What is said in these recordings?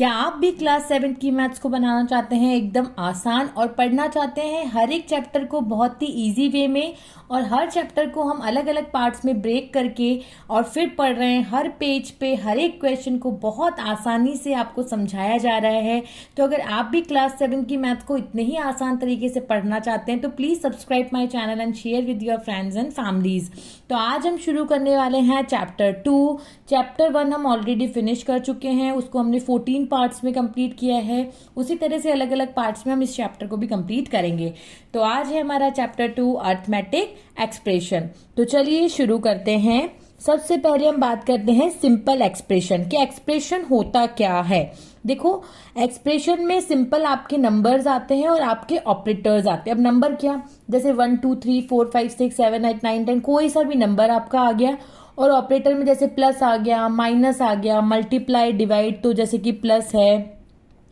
क्या आप भी क्लास 7 की मैथ्स को बनाना चाहते हैं एकदम आसान और पढ़ना चाहते हैं हर एक चैप्टर को बहुत ही इजी वे में, और हर चैप्टर को हम अलग अलग पार्ट्स में ब्रेक करके और फिर पढ़ रहे हैं। हर पेज पे हर एक क्वेश्चन को बहुत आसानी से आपको समझाया जा रहा है। तो अगर आप भी क्लास 7 की मैथ को इतने ही आसान तरीके से पढ़ना चाहते हैं तो please subscribe my channel and share with your friends and families. तो आज हम शुरू करने वाले हैं चैप्टर 2। चैप्टर 1 हम ऑलरेडी फिनिश कर चुके हैं, उसको हमने 14 पार्ट्स में कंप्लीट किया है। उसी तरह से अलग अलग पार्ट्स में हम इस चैप्टर को भी कंप्लीट करेंगे। तो आज है हमारा चैप्टर 2 अर्थमेटिक एक्सप्रेशन। तो चलिए शुरू करते हैं। सबसे पहले हम बात करते हैं सिंपल एक्सप्रेशन कि एक्सप्रेशन होता क्या है। देखो, एक्सप्रेशन में सिंपल आपके नंबर्स आते हैं और आपके ऑपरेटर्स आते हैं। अब नंबर क्या, जैसे 1 2 3 4 5 6 7 8 9 10 कोई सा भी नंबर आपका आ गया, और ऑपरेटर में जैसे प्लस आ गया, माइनस आ गया, मल्टीप्लाई डिवाइड, तो जैसे कि प्लस है,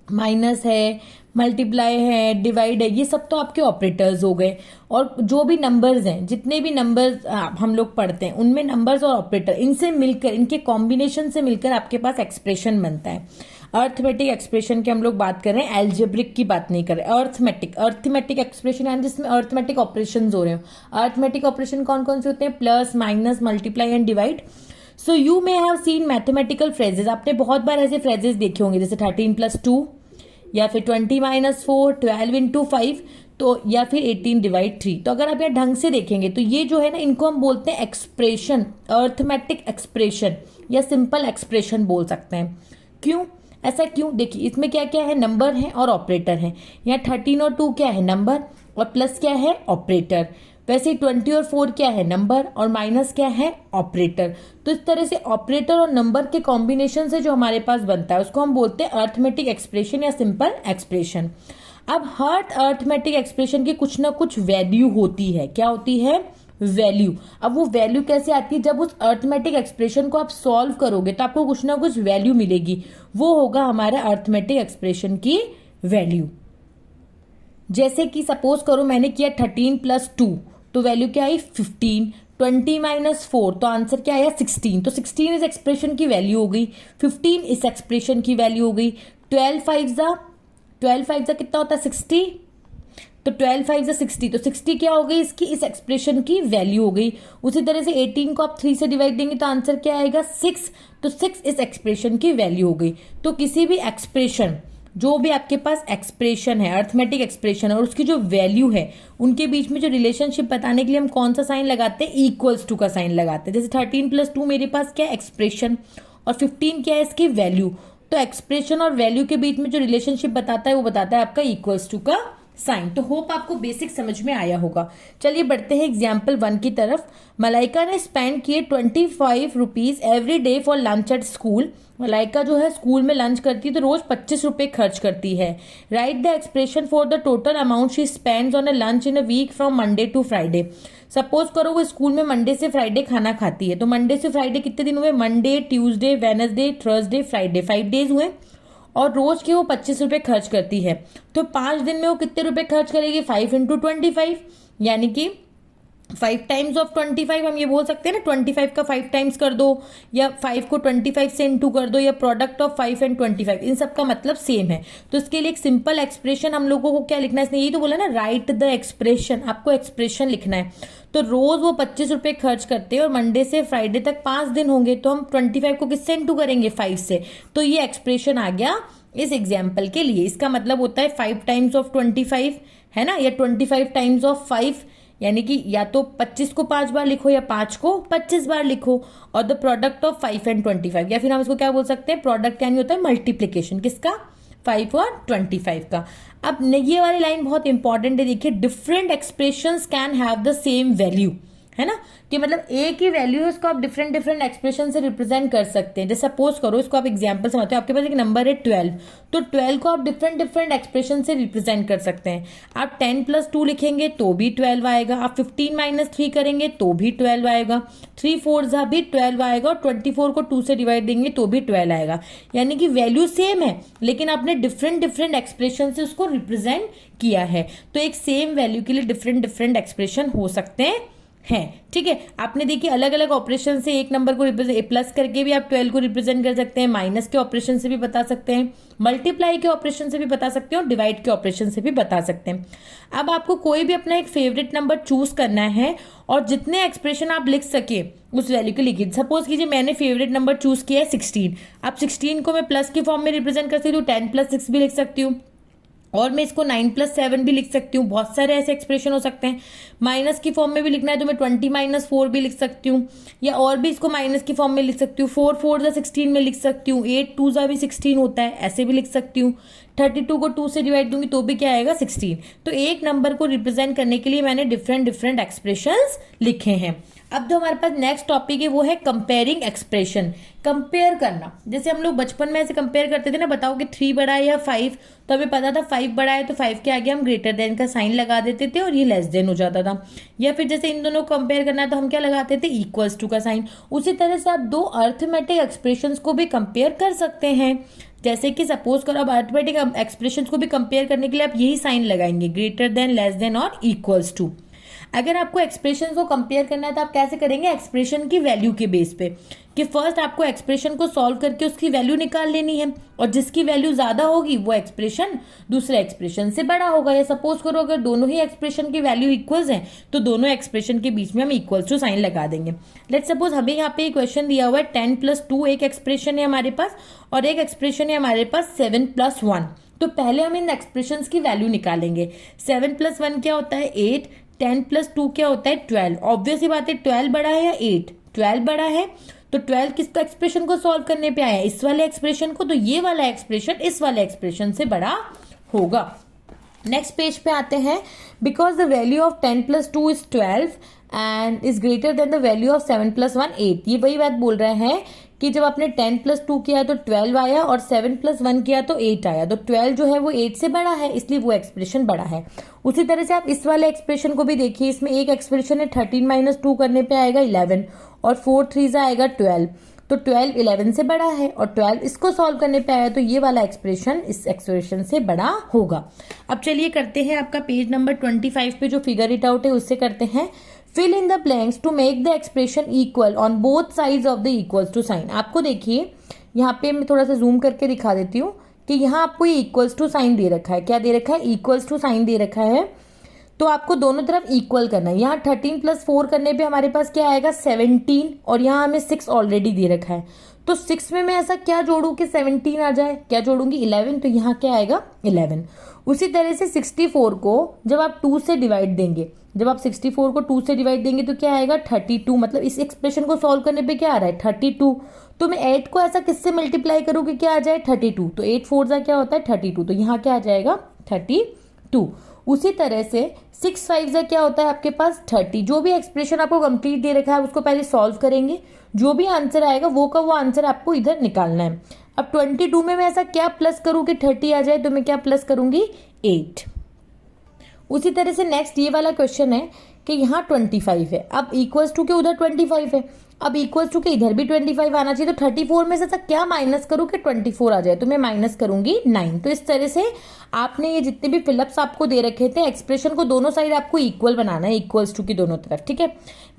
माइनस है, मल्टीप्लाई है, डिवाइड है, ये सब तो आपके ऑपरेटर्स हो गए। और जो भी नंबर्स हैं, जितने भी नंबर्स हम लोग पढ़ते हैं, उनमें नंबर्स और ऑपरेटर इनसे मिलकर, इनके कॉम्बिनेशन से मिलकर आपके पास एक्सप्रेशन बनता है। अर्थमेटिक एक्सप्रेशन की हम लोग बात कर रहे हैं, एल्जेब्रिक की बात नहीं कर रहे। अर्थमेटिक एक्सप्रेशन यानी जिसमें अर्थमेटिक ऑपरेशन हो रहे हो। अर्थमेटिक ऑपरेशन कौन कौन से होते हैं? Plus, minus, multiply and divide. So you may have seen mathematical phrases. आपने बहुत बार ऐसे फ्रेजेस देखे होंगे, जैसे 13 + 2, या फिर 20 - 4, 12 × 5, तो या फिर 18 / 3। तो अगर आप यहाँ ढंग से देखेंगे तो ये जो है ना, इनको हम बोलते हैं एक्सप्रेशन, अर्थमेटिक एक्सप्रेशन या सिंपल एक्सप्रेशन बोल सकते हैं। क्यों, ऐसा क्यों? देखिए, इसमें क्या क्या है, नंबर है और ऑपरेटर है। यहाँ 13 और 2 क्या है, नंबर, और प्लस क्या है, ऑपरेटर। वैसे 20 और 4 क्या है, नंबर, और माइनस क्या है, ऑपरेटर। तो इस तरह से ऑपरेटर और नंबर के कॉम्बिनेशन से जो हमारे पास बनता है उसको हम बोलते हैं अर्थमेटिक एक्सप्रेशन या सिंपल एक्सप्रेशन। अब हर अर्थमेटिक एक्सप्रेशन की कुछ ना कुछ वैल्यू होती है। क्या होती है? वैल्यू। अब वो वैल्यू कैसे आती है? जब उस अर्थमेटिक एक्सप्रेशन को आप सॉल्व करोगे तो आपको कुछ ना कुछ वैल्यू मिलेगी, वो होगा हमारा अर्थमेटिक एक्सप्रेशन की वैल्यू। जैसे कि सपोज करो मैंने किया 13 + 2, तो वैल्यू क्या आई, 15। 20 - 4, तो आंसर क्या आया, 16। तो 16 इस एक्सप्रेशन की वैल्यू हो गई, 15 इस एक्सप्रेशन की वैल्यू हो गई। 12 5 जा कितना होता है, 60। तो 12 5 जा 60, तो 60 क्या हो गई, इसकी इस एक्सप्रेशन की वैल्यू हो गई। उसी तरह से 18 को आप 3 से डिवाइड देंगे तो आंसर क्या आएगा, 6। तो 6 इस एक्सप्रेशन की वैल्यू हो गई। तो किसी भी एक्सप्रेशन, जो भी आपके पास एक्सप्रेशन है, अर्थमेटिक एक्सप्रेशन, और उसकी जो वैल्यू है, उनके बीच में जो रिलेशनशिप बताने के लिए हम कौन सा साइन लगाते हैं, इक्वल्स टू का साइन लगाते हैं। जैसे 13 + 2 मेरे पास क्या है, एक्सप्रेशन, और 15 क्या है, इसकी वैल्यू। तो एक्सप्रेशन और वैल्यू के बीच में जो रिलेशनशिप बताता है वो बताता है आपका इक्वल्स टू का साइन। तो होप आपको बेसिक समझ में आया होगा। चलिए बढ़ते हैं एग्जाम्पल 1 की तरफ। मलाइका ने स्पेंड किए 25 rupees every day for lunch at school. Malaika जो है स्कूल में लंच करती है तो रोज 25 रुपए खर्च करती है। Write the expression for the total amount she spends on a lunch in a week from Monday to Friday. Suppose करो वो स्कूल में मंडे से फ्राइडे खाना खाती है, तो मंडे से फ्राइडे कितने दिन हुए, Monday, Tuesday, Wednesday, Thursday, Friday, 5 days हुए, और रोज के वो 25 रुपए खर्च करती है। तो 5 दिन में वो कितने रुपए खर्च करेगी, 5 × 25, यानी कि 5 टाइम्स ऑफ 25 हम ये बोल सकते हैं ना, 25 का 5 टाइम्स कर दो, या 5 को 25 से इंटू कर दो, या प्रोडक्ट ऑफ 5 एंड 25, इन सब का मतलब सेम है। तो इसके लिए एक सिंपल एक्सप्रेशन हम लोगों को क्या लिखना है, इसने यही तो बोला ना, राइट द एक्सप्रेशन, आपको एक्सप्रेशन लिखना है। तो रोज वो 25 रुपए खर्च करते हैं और मंडे से फ्राइडे तक 5 दिन होंगे, तो हम 25 को किससे इंटू करेंगे, 5 से। तो ये एक्सप्रेशन आ गया इस एग्जाम्पल के लिए। इसका मतलब होता है 5 टाइम्स ऑफ 25, है ना, या 25 टाइम्स ऑफ 5, यानी कि या तो 25 को 5 बार लिखो या 5 को 25 बार लिखो, और द प्रोडक्ट ऑफ 5 एंड 25, या फिर हम इसको क्या बोल सकते हैं, प्रोडक्ट यानी होता है मल्टीप्लीकेशन, किसका, 5 और 25 का। अब ये वाली लाइन बहुत इंपॉर्टेंट है, देखिए, different expressions can have the same value, है ना, कि मतलब एक ही वैल्यू है, उसको आप डिफरेंट एक्सप्रेशन से रिप्रेजेंट कर सकते हैं। जैसे सपोज करो, इसको आप एग्जांपल समझते हो, आपके पास एक नंबर है 12, तो 12 को आप डिफरेंट एक्सप्रेशन से रिप्रेजेंट कर सकते हैं। आप 10 + 2 लिखेंगे तो भी 12 आएगा, आप 15 - 3 करेंगे तो भी 12 आएगा, 3 4 जा भी 12 आएगा, और 24 को 2 से डिवाइड देंगे तो भी 12 आएगा। यानी कि वैल्यू सेम है, लेकिन आपने डिफरेंट एक्सप्रेशन से उसको रिप्रेजेंट किया है। तो एक सेम वैल्यू के लिए डिफरेंट एक्सप्रेशन हो सकते हैं है। ठीक है, आपने देखिए अलग अलग ऑपरेशन से एक नंबर को रिप्रेजेंट, प्लस करके भी आप 12 को रिप्रेजेंट कर सकते हैं, माइनस के ऑपरेशन से भी बता सकते हैं, मल्टीप्लाई के ऑपरेशन से भी बता सकते हैं और डिवाइड के ऑपरेशन से भी बता सकते हैं। अब आपको कोई भी अपना एक फेवरेट नंबर चूज करना है और जितने एक्सप्रेशन आप लिख सके उस वैल्यू के लिखिए। सपोज कीजिए मैंने फेवरेट नंबर चूज किया है 16। अब 16 को मैं प्लस की फॉर्म में रिप्रेजेंट कर सकती हूँ, 10 + 6 भी लिख सकती हूँ, और मैं इसको 9 + 7 भी लिख सकती हूँ। बहुत सारे ऐसे एक्सप्रेशन हो सकते हैं। माइनस की फॉर्म में भी लिखना है तो मैं 20 - 4 भी लिख सकती हूँ, या और भी इसको माइनस की फॉर्म में लिख सकती हूँ। 4 × 4 = 16 में लिख सकती हूँ, 8 × 2 भी 16 होता है, ऐसे भी लिख सकती हूँ। 32 को 2 से डिवाइड दूंगी तो भी क्या आएगा 16। तो एक नंबर को रिप्रेजेंट करने के लिए मैंने डिफरेंट डिफरेंट एक्सप्रेशंस लिखे हैं। अब जो हमारे पास नेक्स्ट टॉपिक है वो है कंपेयरिंग एक्सप्रेशन, कंपेयर करना। जैसे हम लोग बचपन में ऐसे कंपेयर करते थे ना, बताओ कि 3 बड़ा है या 5, तो हमें पता था 5 बड़ा है तो 5 के आगे हम ग्रेटर देन का साइन लगा देते थे और ये लेस देन हो जाता था। या फिर जैसे इन दोनों को कंपेयर करना है तो हम क्या लगाते थे, इक्वल्स टू का साइन। उसी तरह से आप दो अर्थमेटिक एक्सप्रेशंस को भी कंपेयर कर सकते हैं। जैसे कि सपोज करो अब अर्थमेटिक एक्सप्रेशंस को भी कंपेयर करने के लिए आप यही साइन लगाएंगे, ग्रेटर देन, लेस देन और इक्वल्स टू। अगर आपको एक्सप्रेशन को कंपेयर करना है तो आप कैसे करेंगे, एक्सप्रेशन की वैल्यू के बेस पे, कि फर्स्ट आपको एक्सप्रेशन को सॉल्व करके उसकी वैल्यू निकाल लेनी है, और जिसकी वैल्यू ज्यादा होगी वो एक्सप्रेशन दूसरे एक्सप्रेशन से बड़ा होगा। या सपोज करो अगर दोनों ही एक्सप्रेशन की वैल्यू इक्वल्स हैं तो दोनों एक्सप्रेशन के बीच में हम इक्वल्स टू साइन लगा देंगे। लेट्स सपोज हमें यहाँ पे क्वेश्चन दिया हुआ है 10 + 2 एक एक्सप्रेशन है हमारे पास, और एक एक्सप्रेशन है हमारे पास 7 + 1। तो पहले हम इन एक्सप्रेशंस की वैल्यू निकालेंगे। 7 + 1 क्या होता है 8, 10 + 2 क्या होता है 12। ऑब्वियस ही बात है 12 बड़ा है या 8, 12 बड़ा है, तो 12 किसका एक्सप्रेशन को सॉल्व करने पे आया है, इस वाले एक्सप्रेशन को, तो ये वाला एक्सप्रेशन इस वाले एक्सप्रेशन से बड़ा होगा। नेक्स्ट पेज पे आते हैं, because the value of 10 + 2 is 12 and is greater than the value of 7 + 1 8। ये वही बात बोल रहे हैं कि जब आपने 10 + 2 किया तो 12 आया और 7 + 1 किया तो 8 आया, तो 12 जो है वो 8 से बड़ा है, इसलिए वो एक्सप्रेशन बड़ा है। उसी तरह से आप इस वाले एक्सप्रेशन को भी देखिए, इसमें एक एक्सप्रेशन है 13 - 2 करने पे आएगा 11 और 4 × 3 आएगा 12, तो 12 11 से बड़ा है और 12 इसको सॉल्व करने पे आया, तो ये वाला एक्सप्रेशन इस एक्सप्रेशन से बड़ा होगा। अब चलिए करते हैं आपका पेज नंबर 25 पे जो फिगर इट आउट है उससे करते हैं। Fill in the blanks to make the expression equal on both sides of the equals to sign. आपको देखिए यहाँ पे मैं थोड़ा सा जूम करके दिखा देती हूँ कि यहाँ आपको ये इक्वल्स टू साइन दे रखा है। क्या दे रखा है, इक्वल्स टू साइन दे रखा है, तो आपको दोनों तरफ इक्वल करना है। यहाँ 13 + 4 करने पे हमारे पास क्या आएगा 17, और यहाँ हमें 6 ऑलरेडी दे रखा है, तो 6 में मैं ऐसा क्या जोड़ू कि 17 आ जाए, क्या जोड़ूंगी 11, तो यहाँ क्या आएगा 11। उसी तरह से 64 को जब आप 2 से डिवाइड देंगे, जब आप 64 को 2 से डिवाइड देंगे तो क्या आएगा 32। मतलब इस एक्सप्रेशन को सॉल्व करने पे क्या आ रहा है 32, तो मैं 8 को ऐसा किससे मल्टीप्लाई करूँ कि क्या आ जाए 32, तो 8 × 4 क्या होता है 32, तो यहाँ क्या आ जाएगा 32। उसी तरह से 6 × 5 क्या होता है आपके पास 30। जो भी एक्सप्रेशन आपको कंप्लीट दे रखा है उसको पहले सॉल्व करेंगे, जो भी आंसर आएगा वो का वो आंसर आपको इधर निकालना है। अब 22 में मैं ऐसा क्या प्लस करूँ कि 30 आ जाए, तो मैं क्या प्लस करूंगी 8। उसी तरह से नेक्स्ट ये वाला क्वेश्चन है कि यहाँ 25 है, अब इक्वल्स टू के उधर 25 है, अब इक्वल्स टू के इधर भी 25 आना चाहिए, तो 34 में से ऐसा क्या माइनस करूँ कि 24 आ जाए, तो मैं माइनस करूंगी 9। तो इस तरह से आपने ये जितने भी फिलअप्स आपको दे रखे थे एक्सप्रेशन को दोनों साइड आपको इक्वल बनाना है, इक्वल्स टू की दोनों तरफ। ठीक है,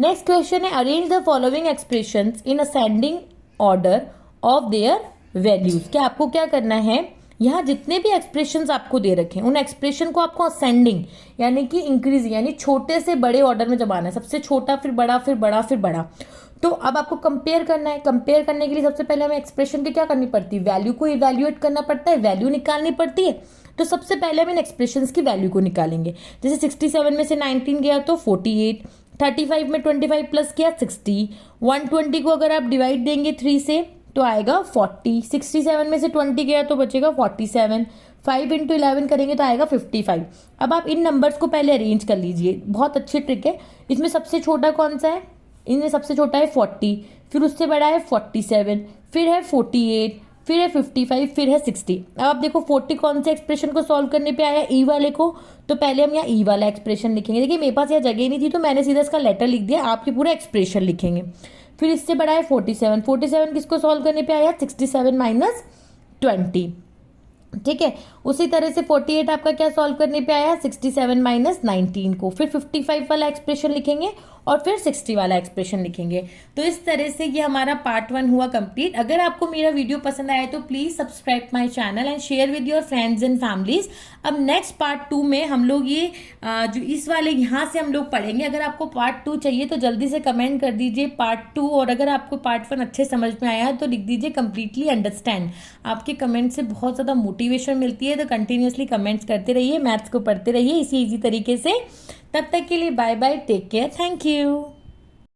नेक्स्ट क्वेश्चन है arrange the following expressions in ascending order of their values. क्या आपको क्या करना है, यहाँ जितने भी एक्सप्रेशंस आपको दे रखे हैं उन एक्सप्रेशन को आपको असेंडिंग यानी कि इंक्रीज यानी छोटे से बड़े ऑर्डर में जमाना है, सबसे छोटा फिर बड़ा फिर बड़ा फिर बड़ा। तो अब आपको कंपेयर करना है, कंपेयर करने के लिए सबसे पहले हमें एक्सप्रेशन की क्या करनी पड़ती है, वैल्यू को इवैल्यूएट करना पड़ता है, वैल्यू निकालनी पड़ती है। तो सबसे पहले हम इन एक्सप्रेशंस की वैल्यू को निकालेंगे। जैसे 67 में से 19 गया तो 48, 35 में 25 प्लस किया 60, 120 को अगर आप डिवाइड देंगे 3 से तो आएगा 40, 67 में से 20 गया तो बचेगा 47, 5 × 11 करेंगे तो आएगा 55। अब आप इन नंबर्स को पहले अरेंज कर लीजिए, बहुत अच्छी ट्रिक है। इसमें सबसे छोटा कौन सा है, इनमें सबसे छोटा है 40, फिर उससे बड़ा है 47, फिर है 48, फिर है 55, फिर है 60। अब आप देखो 40 कौन से एक्सप्रेशन को सॉल्व करने पे आया, ई वाले को, तो पहले हम यहाँ ई वाला एक्सप्रेशन लिखेंगे। देखिए मेरे पास यहाँ जगह नहीं थी तो मैंने सीधा इसका लेटर लिख दिया, आप ये पूरा एक्सप्रेशन लिखेंगे। फिर इससे बड़ा है 47, 47 किसको सॉल्व करने पे आया 67 - 20। ठीक है, उसी तरह से 48 आपका क्या सॉल्व करने पे आया 67 - 19 को। फिर 55 वाला एक्सप्रेशन लिखेंगे और फिर 60 वाला एक्सप्रेशन लिखेंगे। तो इस तरह से ये हमारा पार्ट 1 हुआ कंप्लीट। अगर आपको मेरा वीडियो पसंद आया तो please subscribe my channel and share with your friends and families. अब नेक्स्ट पार्ट 2 में हम लोग ये जो इस वाले यहाँ से हम लोग पढ़ेंगे। अगर आपको पार्ट 2 चाहिए तो जल्दी से कमेंट कर दीजिए पार्ट 2, और अगर आपको पार्ट 1 अच्छे समझ में आया है तो लिख दीजिए कंप्लीटली अंडरस्टैंड। आपके कमेंट से बहुत ज़्यादा मोटिवेशन मिलती है, तो कंटिन्यूसली कमेंट्स करते रहिए, मैथ्स को पढ़ते रहिए इसी इजी तरीके से। तब तक के लिए bye bye, take care, thank you.